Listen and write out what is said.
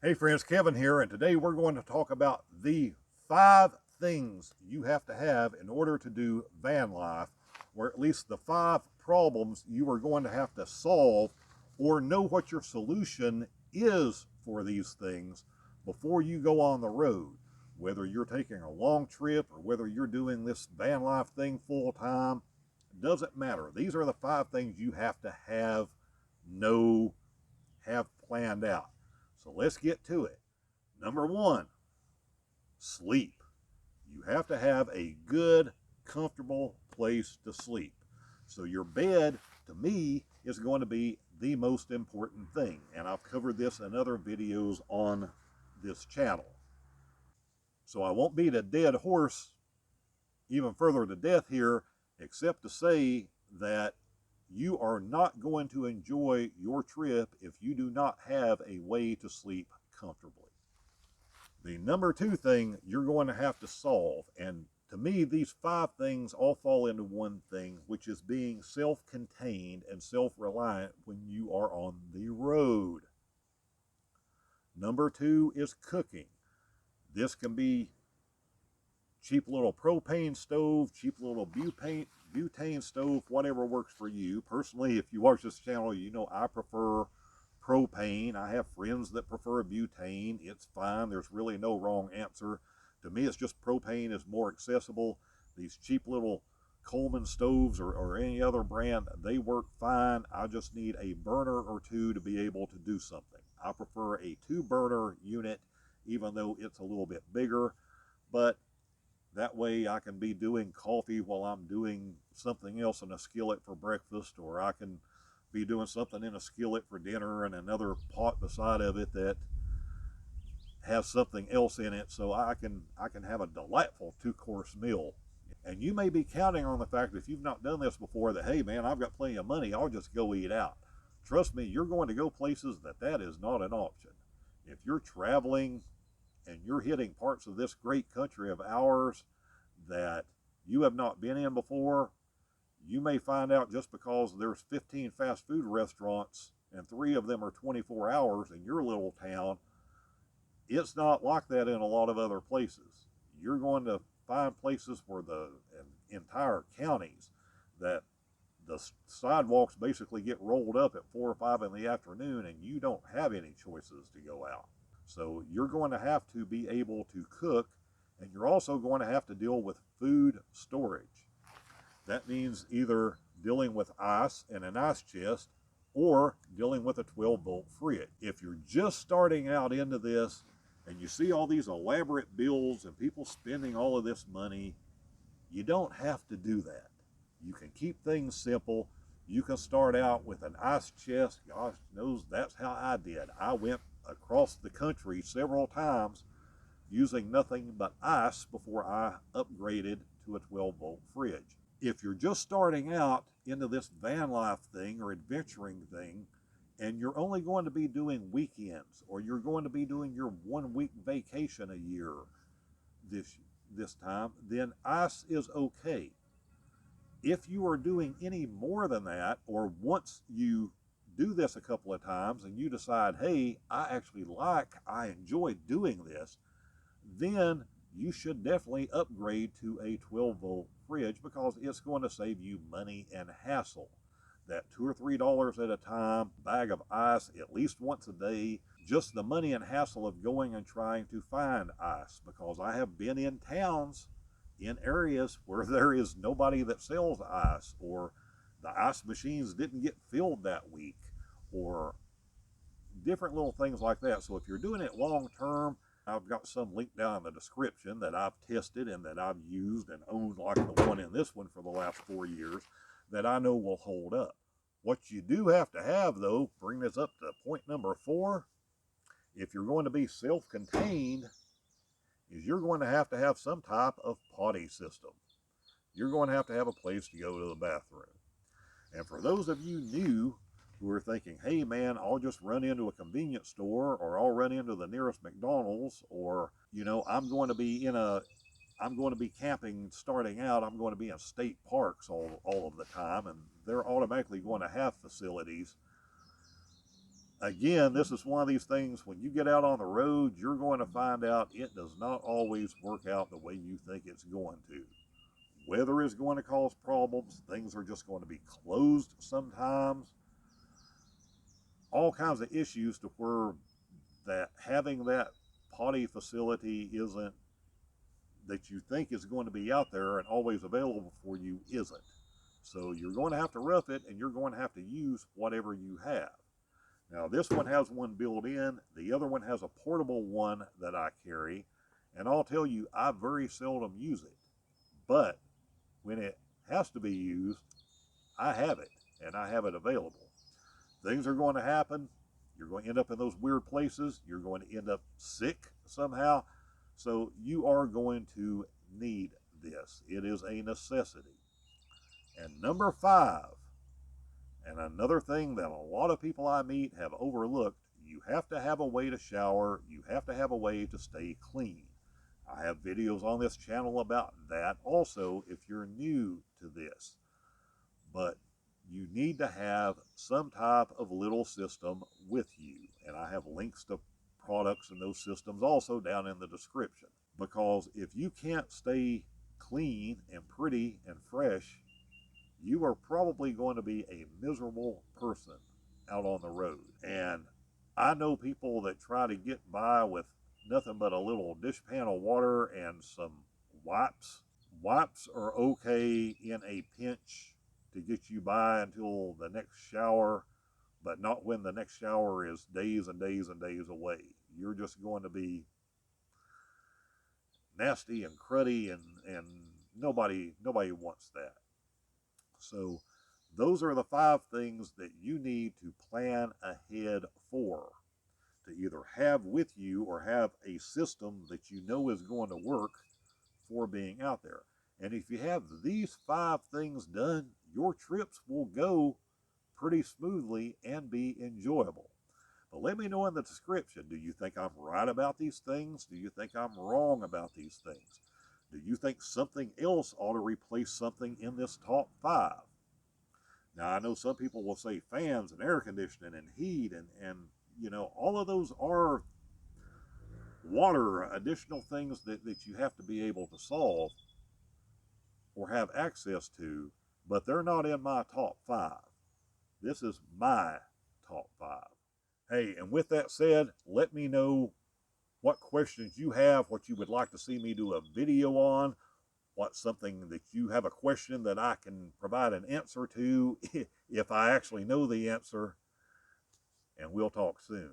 Hey friends, Kevin here, and today we're going to talk about the 5 things you have to have in order to do van life, or at least the 5 problems you are going to have to solve or know what your solution is for these things before you go on the road. Whether you're taking a long trip or whether you're doing this van life thing full time, doesn't matter. These are the 5 things you have to know, have planned out. So let's get to it. Number 1, sleep. You have to have a good, comfortable place to sleep. So your bed, to me, is going to be the most important thing. And I've covered this in other videos on this channel. So I won't beat a dead horse even further to death here, except to say that you are not going to enjoy your trip if you do not have a way to sleep comfortably. The number 2 thing you're going to have to solve, and to me, these 5 things all fall into one thing, which is being self contained and self reliant when you are on the road. Number 2 is cooking. This can be cheap little propane stove, cheap little butane stove, whatever works for you. Personally, if you watch this channel, you know I prefer propane. I have friends that prefer butane. It's fine. There's really no wrong answer. To me, it's just propane is more accessible. These cheap little Coleman stoves or any other brand, they work fine. I just need a burner or two to be able to do something. I prefer a 2-burner unit, even though it's a little bit bigger, but that way I can be doing coffee while I'm doing something else in a skillet for breakfast, or I can be doing something in a skillet for dinner and another pot beside of it that has something else in it, so I can have a delightful 2-course meal. And you may be counting on the fact that if you've not done this before, that hey man, I've got plenty of money, I'll just go eat out. Trust me, you're going to go places that is not an option. If you're traveling and you're hitting parts of this great country of ours that you have not been in before, you may find out just because there's 15 fast food restaurants and 3 of them are 24 hours in your little town, it's not like that in a lot of other places. You're going to find places where the entire counties that the sidewalks basically get rolled up at 4 or 5 in the afternoon and you don't have any choices to go out. So you're going to have to be able to cook, and you're also going to have to deal with food storage. That means either dealing with ice in an ice chest or dealing with a 12-volt fridge. If you're just starting out into this and you see all these elaborate bills and people spending all of this money, you don't have to do that. You can keep things simple. You can start out with an ice chest. Gosh knows that's how I did. I went across the country several times using nothing but ice before I upgraded to a 12-volt fridge. If you're just starting out into this van life thing or adventuring thing, and you're only going to be doing weekends, or you're going to be doing your 1-week vacation a year this time, then ice is okay. If you are doing any more than that, or once you do this a couple of times and you decide, hey, I enjoy doing this, then you should definitely upgrade to a 12-volt fridge because it's going to save you money and hassle. That $2 or $3 at a time, bag of ice at least once a day, just the money and hassle of going and trying to find ice, because I have been in towns in areas where there is nobody that sells ice, or the ice machines didn't get filled that week, or different little things like that. So if you're doing it long term, I've got some linked down in the description that I've tested and that I've used and owned, like the one in this one for the last 4 years, that I know will hold up. What you do have to have, though, bring this up to point number 4, if you're going to be self-contained, is you're going to have some type of potty system. You're going to have a place to go to the bathroom. And for those of you new who are thinking, hey man, I'll just run into a convenience store, or I'll run into the nearest McDonald's, or I'm going to be camping starting out, I'm going to be in state parks all of the time, and they're automatically going to have facilities. Again, this is one of these things, when you get out on the road, you're going to find out it does not always work out the way you think it's going to. Weather is going to cause problems. Things are just going to be closed sometimes. All kinds of issues to where that having that potty facility isn't, that you think is going to be out there and always available for you, isn't. So you're going to have to rough it, and you're going to have to use whatever you have. Now this one has one built in, the other one has a portable one that I carry, and I'll tell you, I very seldom use it. But when it has to be used, I have it, and I have it available. Things are going to happen. You're going to end up in those weird places. You're going to end up sick somehow. So you are going to need this. It is a necessity. And number 5, and another thing that a lot of people I meet have overlooked, you have to have a way to shower. You have to have a way to stay clean. I have videos on this channel about that also if you're new to this. But you need to have some type of little system with you. And I have links to products and those systems also down in the description. Because if you can't stay clean and pretty and fresh, you are probably going to be a miserable person out on the road. And I know people that try to get by with nothing but a little dish pan of water and some wipes. Wipes are okay in a pinch to get you by until the next shower, but not when the next shower is days and days and days away. You're just going to be nasty and cruddy, and nobody wants that. So those are the 5 things that you need to plan ahead for, to either have with you or have a system that you know is going to work for being out there. And if you have these 5 things done, your trips will go pretty smoothly and be enjoyable. But let me know in the description, do you think I'm right about these things? Do you think I'm wrong about these things? Do you think something else ought to replace something in this top 5? Now, I know some people will say fans and air conditioning and heat, and you know, all of those are water, additional things that you have to be able to solve or have access to, but they're not in my top 5. This is my top 5. Hey, and with that said, let me know what questions you have, what you would like to see me do a video on, what's something that you have a question that I can provide an answer to if I actually know the answer, and we'll talk soon.